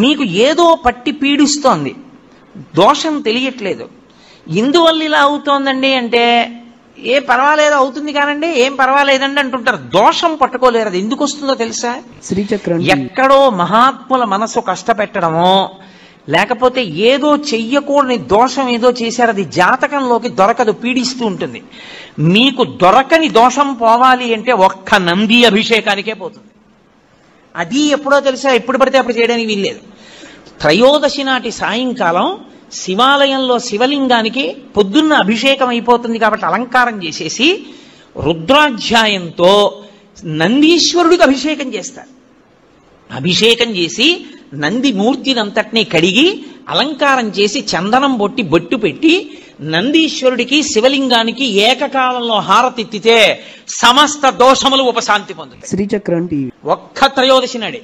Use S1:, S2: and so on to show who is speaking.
S1: మీకు ఏదో పట్టి పీడిస్తోంది, దోషం తెలియట్లేదు. ఇందువల్ల ఇలా అవుతోందండి అంటే ఏ పర్వాలేదు అవుతుంది కానండి, ఏం పర్వాలేదండి అంటుంటారు. దోషం పట్టుకోలేరు. అది ఎందుకు వస్తుందో తెలుసా?
S2: శ్రీచక్రం
S1: ఎక్కడో మహాత్ముల మనసు కష్టపెట్టడమో, లేకపోతే ఏదో చెయ్యకూడని దోషం ఏదో చేశారు, అది జాతకంలోకి దొరకదు, పీడిస్తూ ఉంటుంది. మీకు దొరకని దోషం పోవాలి అంటే ఒక్క నంది అభిషేకానికే పోతుంది. అది ఎప్పుడో తెలుసా? ఎప్పుడు పడితే అప్పుడు చేయడానికి వీల్లేదు. త్రయోదశి నాటి సాయంకాలం శివాలయంలో శివలింగానికి పొద్దున్న అభిషేకం అయిపోతుంది కాబట్టి అలంకారం చేసేసి రుద్రాధ్యాయంతో నందీశ్వరుడికి అభిషేకం చేస్తారు. అభిషేకం చేసి నంది మూర్తినంతటినీ కడిగి అలంకారం చేసి చందనం బొట్టు పెట్టి నందీశ్వరుడికి శివలింగానికి ఏకకాలంలో హారతిత్తితే సమస్త దోషములు ఉపశాంతి పొందుతాయి.
S2: శ్రీచక్రం టీవీ
S1: ఒక్క త్రయోదశి నాడే.